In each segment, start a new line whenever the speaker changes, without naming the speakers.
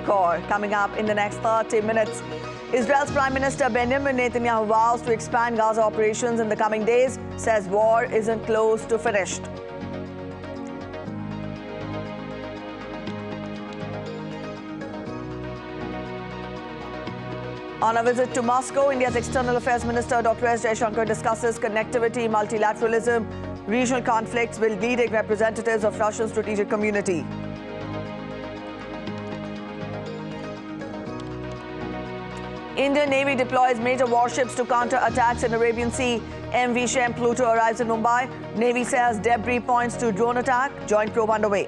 core. Coming up in the next 30 minutes, Israel's Prime Minister Benjamin Netanyahu vows to expand Gaza operations in the coming days, says war isn't close to finished. On a visit to Moscow, India's External Affairs Minister Dr. S. Jaishankar discusses connectivity, multilateralism, regional conflicts with leading representatives of Russian strategic community. Indian Navy deploys major warships to counter attacks in Arabian Sea. MV Shem Pluto arrives in Mumbai. Navy says debris points to drone attack. Joint probe underway.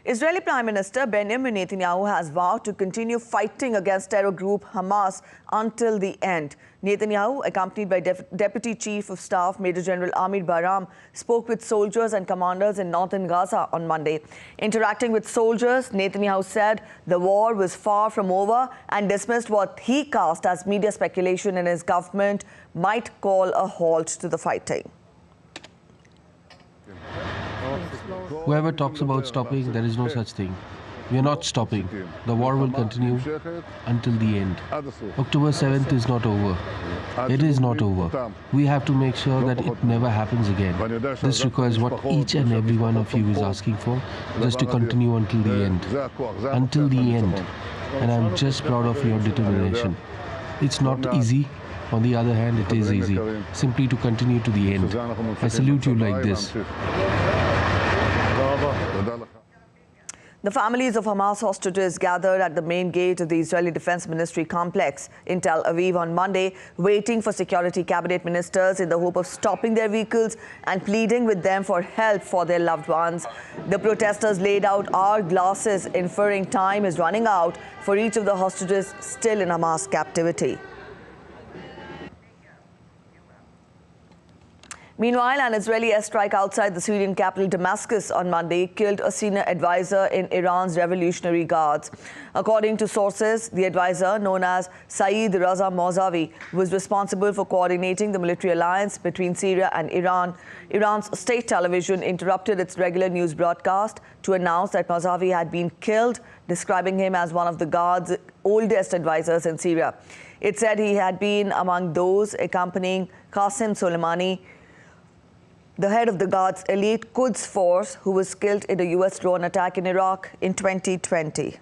Israeli Prime Minister Benjamin Netanyahu has vowed to continue fighting against terror group Hamas until the end. Netanyahu, accompanied by Deputy Chief of Staff Major General Amir Bahram, spoke with soldiers and commanders in northern Gaza on Monday. Interacting with soldiers, Netanyahu said the war was far from over and dismissed what he cast as media speculation in his government might call a halt to the fighting.
Whoever talks about stopping, there is no such thing. We are not stopping. The war will continue until the end. October 7th is not over. It is not over. We have to make sure that it never happens again. This requires what each and every one of you is asking for, just to continue until the end. Until the end. And I'm just proud of your determination. It's not easy. On the other hand, it is easy. Simply to continue to the end. I salute you like this.
The families of Hamas hostages gathered at the main gate of the Israeli Defense Ministry complex in Tel Aviv on Monday, waiting for security cabinet ministers in the hope of stopping their vehicles and pleading with them for help for their loved ones. The protesters laid out hourglasses, inferring time is running out for each of the hostages still in Hamas captivity. Meanwhile, an Israeli airstrike outside the Syrian capital Damascus on Monday killed a senior advisor in Iran's Revolutionary Guards. According to sources, the advisor, known as Saeed Raza Mousavi, was responsible for coordinating the military alliance between Syria and Iran. Iran's state television interrupted its regular news broadcast to announce that Mousavi had been killed, describing him as one of the Guards' oldest advisors in Syria. It said he had been among those accompanying Qasem Soleimani, the head of the Guard's elite Quds force, who was killed in a U.S. drone attack in Iraq in 2020.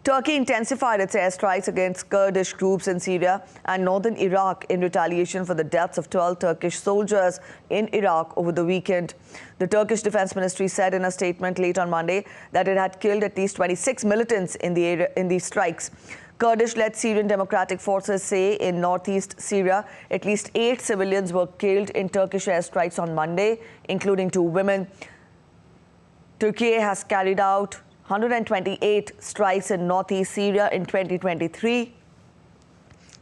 Turkey intensified its airstrikes against Kurdish groups in Syria and northern Iraq in retaliation for the deaths of 12 Turkish soldiers in Iraq over the weekend. The Turkish Defense Ministry said in a statement late on Monday that it had killed at least 26 militants in these strikes. Kurdish-led Syrian Democratic Forces say in northeast Syria, at least 8 civilians were killed in Turkish airstrikes on Monday, including 2 women. Turkey has carried out 128 strikes in northeast Syria in 2023,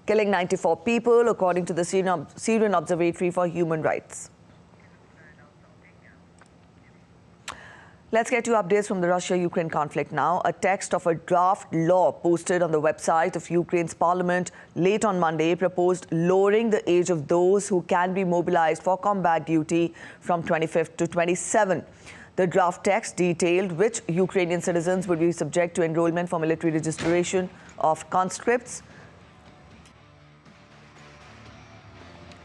killing 94 people, according to the Syrian Observatory for Human Rights. Let's get you updates from the Russia-Ukraine conflict now. A text of a draft law posted on the website of Ukraine's parliament late on Monday proposed lowering the age of those who can be mobilized for combat duty from 25 to 27. The draft text detailed which Ukrainian citizens would be subject to enrollment for military registration of conscripts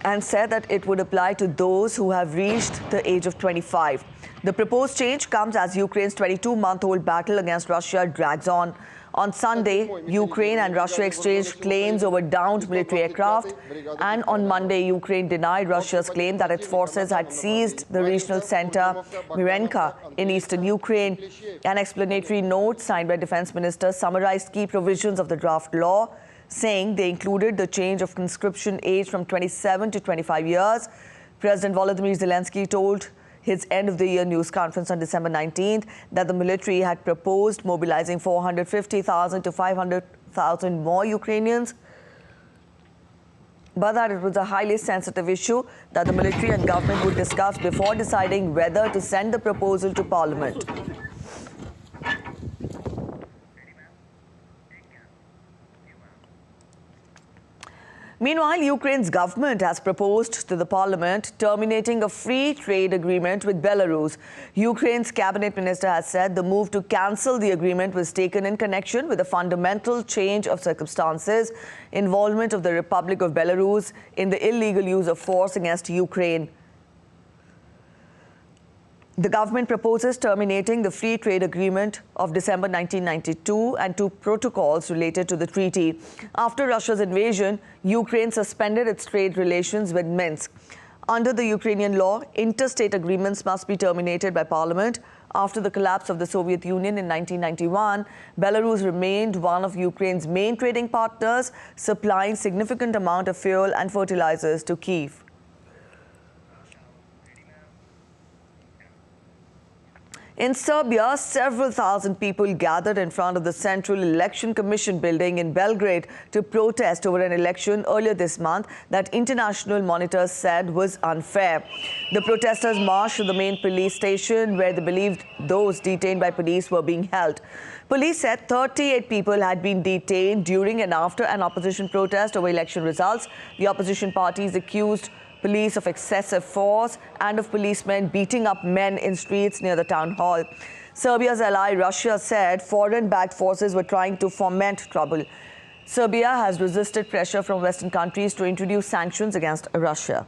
and said that it would apply to those who have reached the age of 25. The proposed change comes as Ukraine's 22-month-old battle against Russia drags on. On Sunday, Ukraine and Russia exchanged claims over downed military aircraft, and on Monday, Ukraine denied Russia's claim that its forces had seized the regional center Mirenka in eastern Ukraine. An explanatory note signed by Defense Minister summarized key provisions of the draft law, saying they included the change of conscription age from 27 to 25 years. President Volodymyr Zelensky told his end-of-the-year news conference on December 19th that the military had proposed mobilizing 450,000 to 500,000 more Ukrainians but that it was a highly sensitive issue that the military and government would discuss before deciding whether to send the proposal to Parliament. Meanwhile, Ukraine's government has proposed to the parliament terminating a free trade agreement with Belarus. Ukraine's cabinet minister has said the move to cancel the agreement was taken in connection with a fundamental change of circumstances, involvement of the Republic of Belarus in the illegal use of force against Ukraine. The government proposes terminating the free trade agreement of December 1992 and two protocols related to the treaty. After Russia's invasion, Ukraine suspended its trade relations with Minsk. Under the Ukrainian law, interstate agreements must be terminated by parliament. After the collapse of the Soviet Union in 1991, Belarus remained one of Ukraine's main trading partners, supplying significant amount of fuel and fertilizers to Kyiv. In Serbia, several thousand people gathered in front of the Central Election Commission building in Belgrade to protest over an election earlier this month that international monitors said was unfair. The protesters marched to the main police station where they believed those detained by police were being held. Police said 38 people had been detained during and after an opposition protest over election results. The opposition parties accused police of excessive force and of policemen beating up men in streets near the town hall. Serbia's ally Russia said foreign-backed forces were trying to foment trouble. Serbia has resisted pressure from Western countries to introduce sanctions against Russia.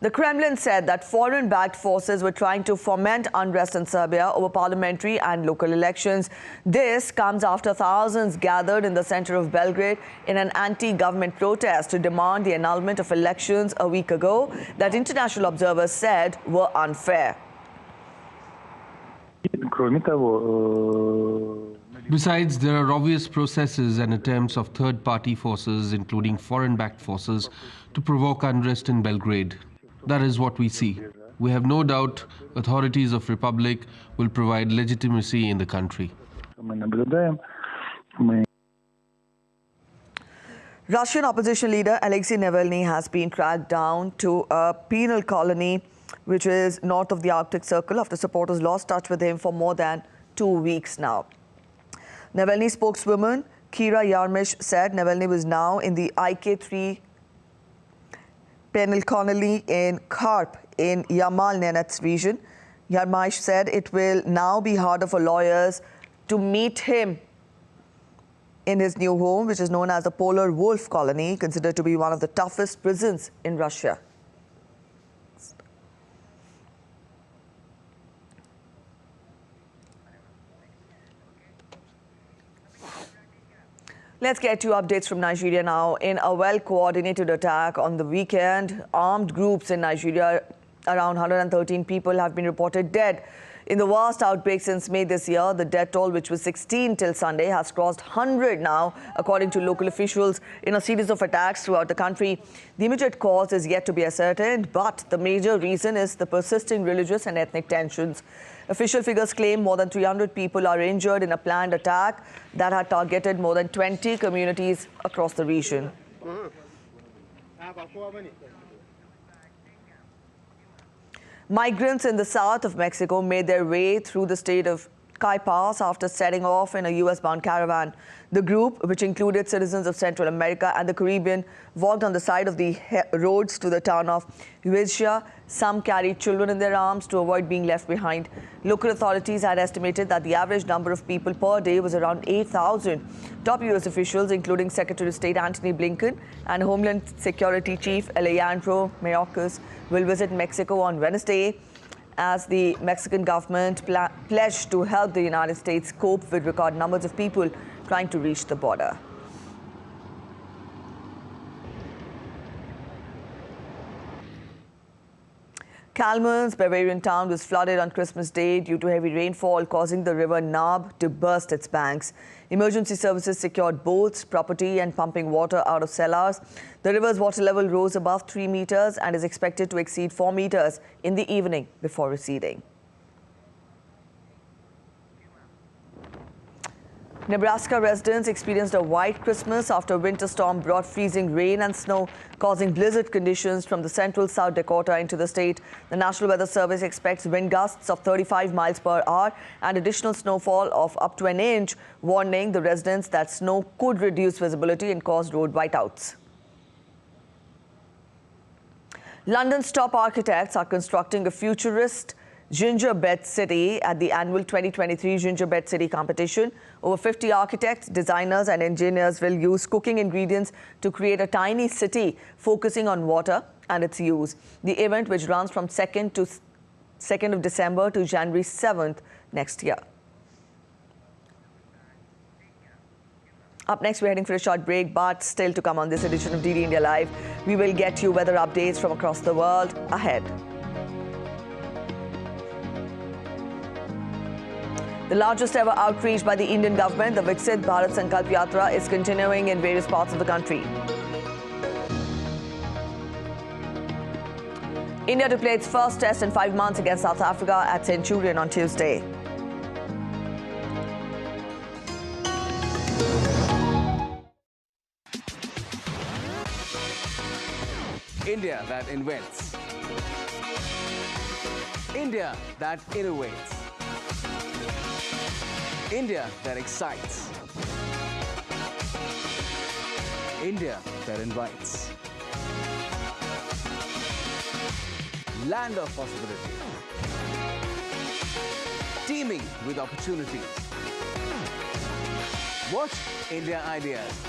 The Kremlin said that foreign-backed forces were trying to foment unrest in Serbia over parliamentary and local elections. This comes after thousands gathered in the center of Belgrade in an anti-government protest to demand the annulment of elections a week ago that international observers said were unfair.
Besides, there are obvious processes and attempts of third-party forces, including foreign-backed forces, to provoke unrest in Belgrade. That is what we see. We have no doubt authorities of Republic will provide legitimacy in the country.
Russian opposition leader Alexei Navalny has been tracked down to a penal colony which is north of the Arctic Circle after supporters lost touch with him for more than 2 weeks now. Navalny spokeswoman Kira Yarmish said Navalny was now in the IK3 penal colony in Karp in Yamal-Nenets region. Yarmish said it will now be harder for lawyers to meet him in his new home, which is known as the Polar Wolf Colony, considered to be one of the toughest prisons in Russia. Let's get you updates from Nigeria now. In a well-coordinated attack on the weekend, armed groups in Nigeria, around 113 people have been reported dead. In the worst outbreak since May this year, the death toll, which was 16 till Sunday, has crossed 100 now, according to local officials, in a series of attacks throughout the country. The immediate cause is yet to be ascertained, but the major reason is the persisting religious and ethnic tensions. Official figures claim more than 300 people are injured in a planned attack that had targeted more than 20 communities across the region. Migrants in the south of Mexico made their way through the state of Chiapas after setting off in a U.S.-bound caravan. The group, which included citizens of Central America and the Caribbean, walked on the side of the roads to the town of Huizia. Some carried children in their arms to avoid being left behind. Local authorities had estimated that the average number of people per day was around 8,000. Top U.S. officials, including Secretary of State Antony Blinken and Homeland Security Chief Alejandro Mayorkas, will visit Mexico on Wednesday as the Mexican government pledged to help the United States cope with record numbers of people trying to reach the border. Kalman's Bavarian town was flooded on Christmas Day due to heavy rainfall, causing the river Naab to burst its banks. Emergency services secured boats, property and pumping water out of cellars. The river's water level rose above 3 meters and is expected to exceed 4 meters in the evening before receding. Nebraska residents experienced a white Christmas after a winter storm brought freezing rain and snow, causing blizzard conditions from the central South Dakota into the state. The National Weather Service expects wind gusts of 35 miles per hour and additional snowfall of up to an inch, warning the residents that snow could reduce visibility and cause road whiteouts. London's top architects are constructing a futurist gingerbread city at the annual 2023 Gingerbread City competition. Over 50 architects, designers and engineers will use cooking ingredients to create a tiny city focusing on water and its use. The event, which runs from 2nd of December to January 7th next year. Up next, we're heading for a short break, but still to come on this edition of DD India Live, we will get you weather updates from across the world ahead. The largest ever outreach by the Indian government, the Viksit Bharat Sankalp Yatra, is continuing in various parts of the country. India to play its first test in 5 months against South Africa at Centurion on Tuesday.
India that invents. India that innovates. India that excites. India that invites. Land of possibility. Teeming with opportunities. Watch India Ideas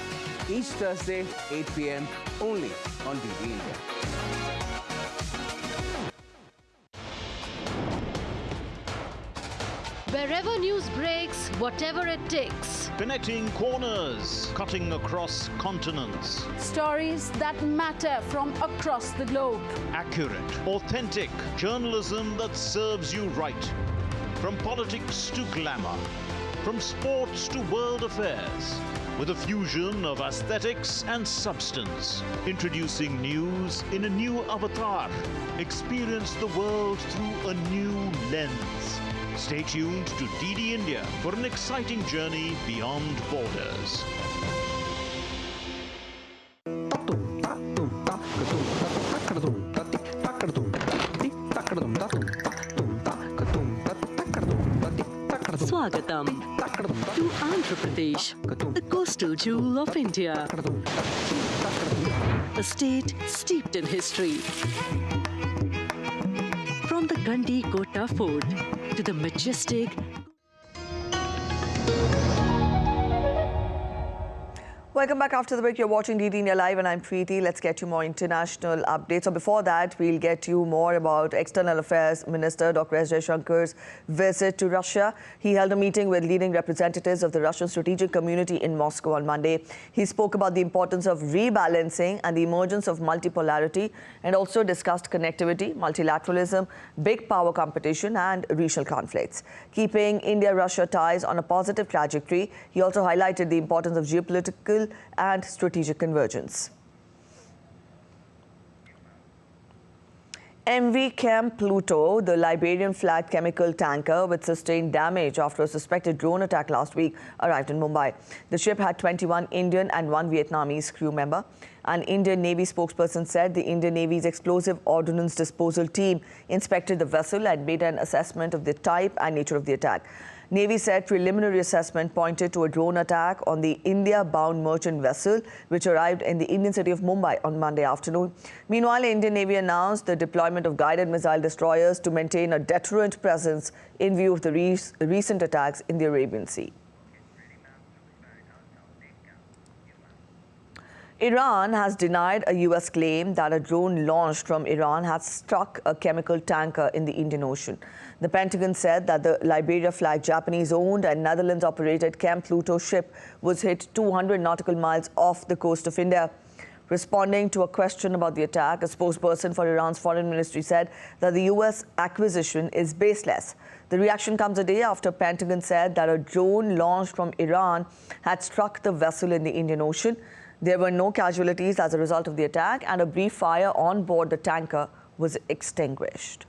each Thursday, 8 p.m. only on DD India.
Wherever news breaks, whatever it takes.
Connecting corners, cutting across continents.
Stories that matter from across the globe.
Accurate, authentic journalism that serves you right. From politics to glamour, from sports to world affairs, with a fusion of aesthetics and substance. Introducing news in a new avatar. Experience the world through a new lens. Stay tuned to DD India for an exciting journey beyond borders.
Swagatam to Andhra Pradesh, the coastal jewel of India. A state steeped in history. From the Gandi Kota Fort to the majestic
Welcome back after the break. You're watching DD India Live and I'm Preeti. Let's get you more international updates. So before that, we'll get you more about External Affairs Minister Dr. S. Jaishankar's visit to Russia. He held a meeting with leading representatives of the Russian strategic community in Moscow on Monday. He spoke about the importance of rebalancing and the emergence of multipolarity, and also discussed connectivity, multilateralism, big power competition and regional conflicts. Keeping India-Russia ties on a positive trajectory, he also highlighted the importance of geopolitical and strategic convergence. MV Chem Pluto, the Liberian-flagged chemical tanker which sustained damage after a suspected drone attack last week, arrived in Mumbai. The ship had 21 Indian and 1 Vietnamese crew member. An Indian Navy spokesperson said the Indian Navy's explosive ordnance disposal team inspected the vessel and made an assessment of the type and nature of the attack. Navy said preliminary assessment pointed to a drone attack on the India-bound merchant vessel, which arrived in the Indian city of Mumbai on Monday afternoon. Meanwhile, the Indian Navy announced the deployment of guided missile destroyers to maintain a deterrent presence in view of the recent attacks in the Arabian Sea. Iran has denied a U.S. claim that a drone launched from Iran had struck a chemical tanker in the Indian Ocean. The Pentagon said that the Liberia-flagged Japanese-owned and Netherlands-operated Chem Pluto ship was hit 200 nautical miles off the coast of India. Responding to a question about the attack, a spokesperson for Iran's foreign ministry said that the U.S. accusation is baseless. The reaction comes a day after Pentagon said that a drone launched from Iran had struck the vessel in the Indian Ocean. There were no casualties as a result of the attack, and a brief fire on board the tanker was extinguished.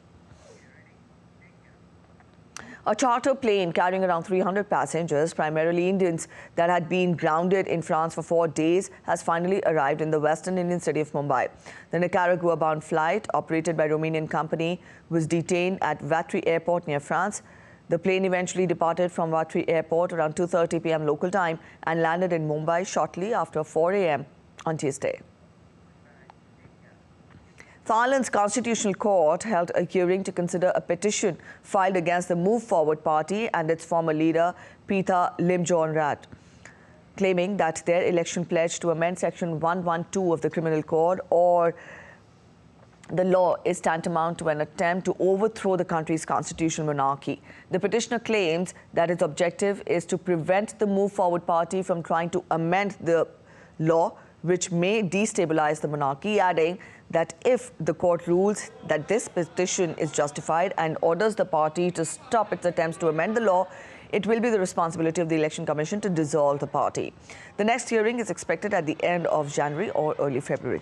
A charter plane carrying around 300 passengers, primarily Indians, that had been grounded in France for 4 days has finally arrived in the western Indian city of Mumbai. The Nicaragua-bound flight, operated by a Romanian company, was detained at Vatry Airport near France. The plane eventually departed from Vatry Airport around 2:30 p.m. local time and landed in Mumbai shortly after 4 a.m. on Tuesday. Thailand's Constitutional Court held a hearing to consider a petition filed against the Move Forward Party and its former leader, Pita Limjaroenrat, claiming that their election pledge to amend Section 112 of the Criminal Code or the law is tantamount to an attempt to overthrow the country's constitutional monarchy. The petitioner claims that its objective is to prevent the Move Forward Party from trying to amend the law, which may destabilize the monarchy, adding that if the court rules that this petition is justified and orders the party to stop its attempts to amend the law, it will be the responsibility of the Election Commission to dissolve the party. The next hearing is expected at the end of January or early February.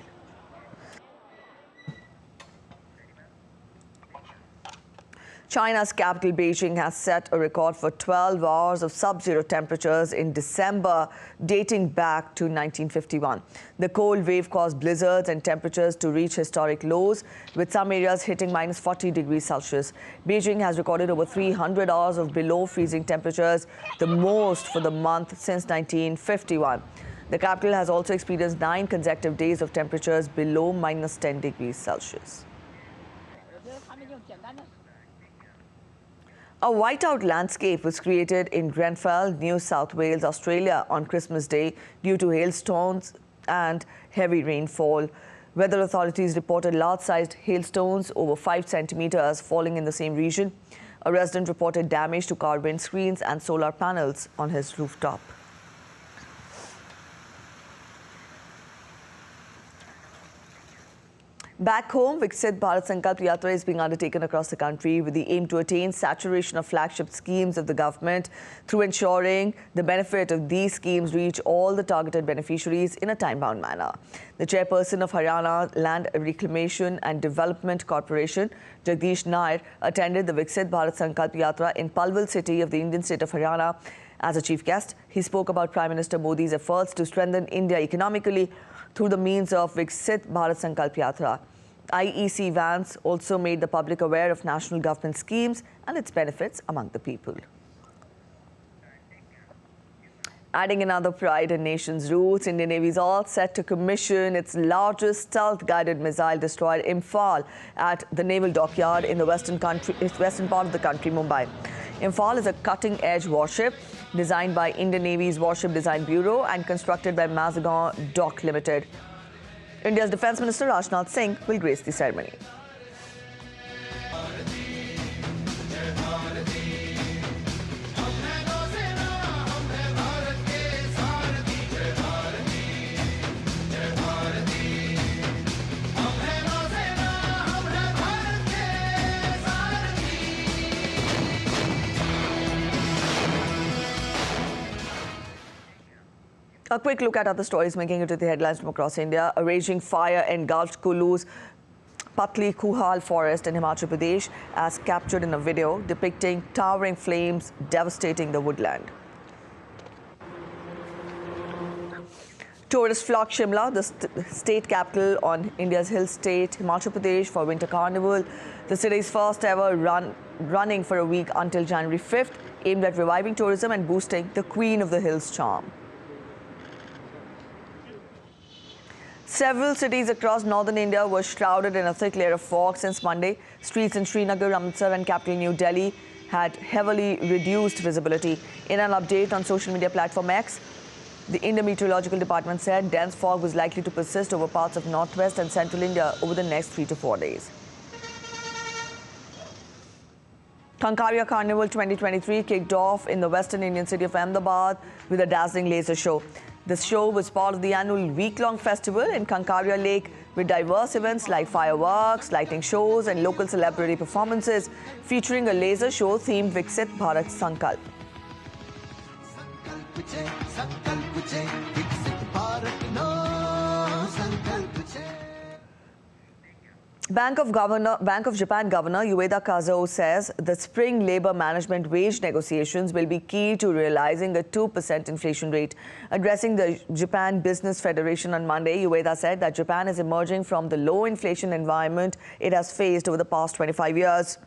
China's capital, Beijing, has set a record for 12 hours of sub-zero temperatures in December, dating back to 1951. The cold wave caused blizzards and temperatures to reach historic lows, with some areas hitting minus 40 degrees Celsius. Beijing has recorded over 300 hours of below freezing temperatures, the most for the month since 1951. The capital has also experienced 9 consecutive days of temperatures below minus 10 degrees Celsius. A whiteout landscape was created in Grenfell, New South Wales, Australia on Christmas Day due to hailstones and heavy rainfall. Weather authorities reported large-sized hailstones over 5 centimeters falling in the same region. A resident reported damage to car windscreens and solar panels on his rooftop. Back home, Viksit Bharat Sankalp Yatra is being undertaken across the country with the aim to attain saturation of flagship schemes of the government through ensuring the benefit of these schemes reach all the targeted beneficiaries in a time-bound manner. The chairperson of Haryana Land Reclamation and Development Corporation, Jagdish Nair, attended the Viksit Bharat Sankalp Yatra in Palwal city of the Indian state of Haryana. As a chief guest, he spoke about Prime Minister Modi's efforts to strengthen India economically through the means of Viksit Bharat Sankalp Yatra. IEC vans also made the public aware of national government schemes and its benefits among the people. Adding another pride in nation's roots, Indian Navy is all set to commission its largest stealth-guided missile destroyer, Imphal, at the Naval Dockyard in the western part of the country, Mumbai. Imphal is a cutting-edge warship designed by Indian Navy's Warship Design Bureau and constructed by Mazagon Dock Limited. India's Defence Minister Rajnath Singh will grace the ceremony. A quick look at other stories making it to the headlines from across India. A raging fire engulfed Kulu's Patli Kuhal forest in Himachal Pradesh, as captured in a video depicting towering flames devastating the woodland. Tourists flock Shimla, the state capital on India's hill state, Himachal Pradesh, for winter carnival. The city's first ever running for a week until January 5th, aimed at reviving tourism and boosting the Queen of the Hills charm. Several cities across northern India were shrouded in a thick layer of fog since Monday. Streets in Srinagar, Amritsar and capital New Delhi had heavily reduced visibility. In an update on social media platform X, the Indian Meteorological Department said dense fog was likely to persist over parts of northwest and central India over the next 3 to 4 days. Kankaria Carnival 2023 kicked off in the western Indian city of Ahmedabad with a dazzling laser show. The show was part of the annual week-long festival in Kankaria Lake with diverse events like fireworks, lighting shows and local celebrity performances featuring a laser show themed Viksit Bharat Sankalp. Bank of Japan Governor Ueda Kazuo says the spring labor management wage negotiations will be key to realizing a 2% inflation rate. Addressing the Japan Business Federation on Monday, Ueda said that Japan is emerging from the low inflation environment it has faced over the past 25 years.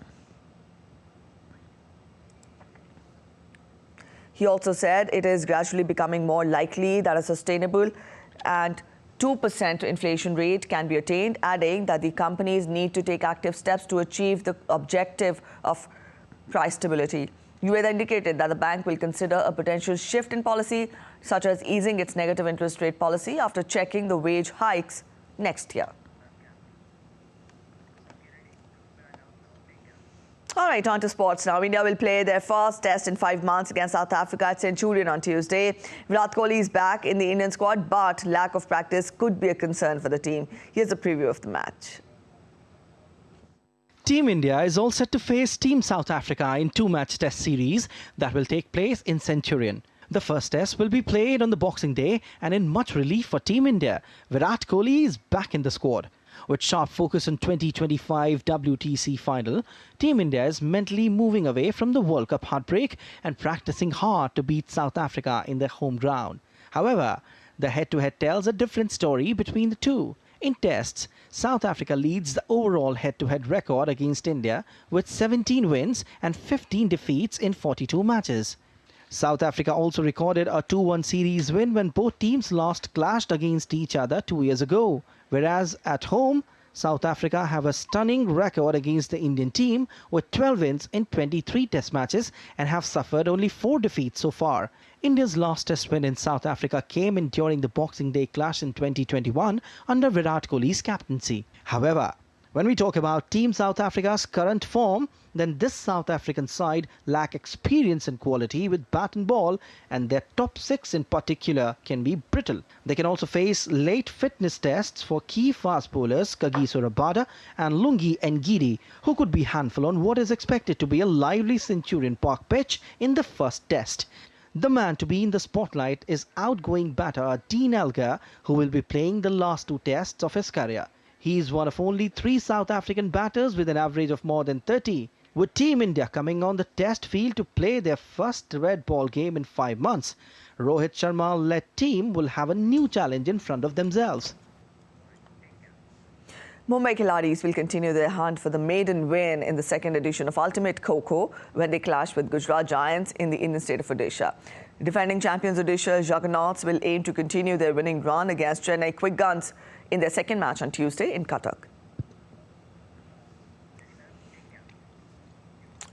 He also said it is gradually becoming more likely that a sustainable and 2% inflation rate can be attained, adding that the companies need to take active steps to achieve the objective of price stability. Ueda indicated that the bank will consider a potential shift in policy, such as easing its negative interest rate policy after checking the wage hikes next year. All right, on to sports now. India will play their first test in 5 months against South Africa at Centurion on Tuesday. Virat Kohli is back in the Indian squad, but lack of practice could be a concern for the team. Here's a preview of the match.
Team India is all set to face Team South Africa in 2-match test series that will take place in Centurion. The first test will be played on the Boxing Day, and in much relief for Team India, Virat Kohli is back in the squad. With sharp focus on 2025 WTC final, Team India is mentally moving away from the World Cup heartbreak and practicing hard to beat South Africa in their home ground. However, the head-to-head tells a different story between the two. In tests, South Africa leads the overall head-to-head record against India with 17 wins and 15 defeats in 42 matches. South Africa also recorded a 2-1 series win when both teams last clashed against each other 2 years ago. Whereas at home, South Africa have a stunning record against the Indian team with 12 wins in 23 test matches and have suffered only 4 defeats so far. India's last test win in South Africa came in during the Boxing Day clash in 2021 under Virat Kohli's captaincy. However, when we talk about Team South Africa's current form, then this South African side lack experience and quality with bat and ball, and their top 6 in particular can be brittle. They can also face late fitness tests for key fast bowlers Kagiso Rabada and Lungi Ngidi, who could be handful on what is expected to be a lively Centurion Park pitch in the first test. The man to be in the spotlight is outgoing batter Dean Elgar, who will be playing the last 2 tests of his career. He is one of only 3 South African batters with an average of more than 30. With Team India coming on the test field to play their first red ball game in 5 months, Rohit Sharma-led team will have a new challenge in front of themselves.
Mumbai Khiladis will continue their hunt for the maiden win in the second edition of Ultimate Kho-Kho when they clash with Gujarat Giants in the Indian state of Odisha. Defending champions Odisha Juggernauts will aim to continue their winning run against Chennai Quick Guns in their second match on Tuesday in Cuttack.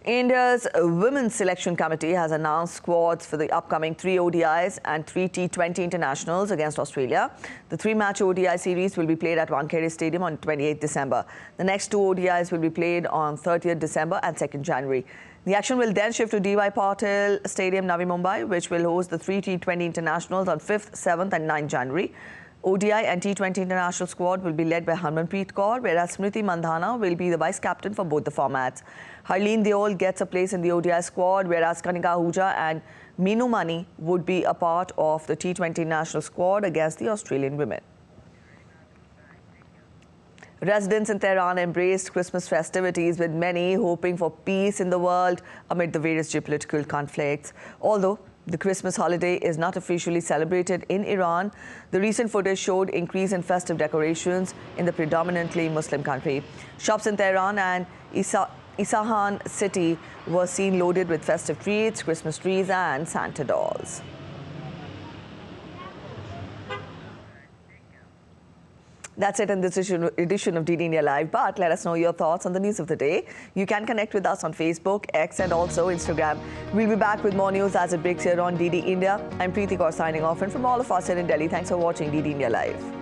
India's Women's Selection Committee has announced squads for the upcoming 3 ODIs and 3 T20 internationals against Australia. The 3-match ODI series will be played at Wankhede Stadium on 28th December. The next 2 ODIs will be played on 30th December and 2nd January. The action will then shift to D.Y. Patil Stadium, Navi Mumbai, which will host the 3 T20 internationals on 5th, 7th and 9th January. ODI and T20 international squad will be led by Harmanpreet Kaur, whereas Smriti Mandhana will be the vice-captain for both the formats. Harleen Deol gets a place in the ODI squad, whereas Kanika Ahuja and Meenu Mani would be a part of the T20 national squad against the Australian women. Residents in Tehran embraced Christmas festivities, with many hoping for peace in the world amid the various geopolitical conflicts. Although the Christmas holiday is not officially celebrated in Iran, the recent footage showed increase in festive decorations in the predominantly Muslim country. Shops in Tehran and Isfahan city were seen loaded with festive treats, Christmas trees and Santa dolls. That's it in this edition of DD India Live, but let us know your thoughts on the news of the day. You can connect with us on Facebook, X and also Instagram. We'll be back with more news as it breaks here on DD India. I'm Preeti Kaur signing off, and from all of us here in Delhi, thanks for watching DD India Live.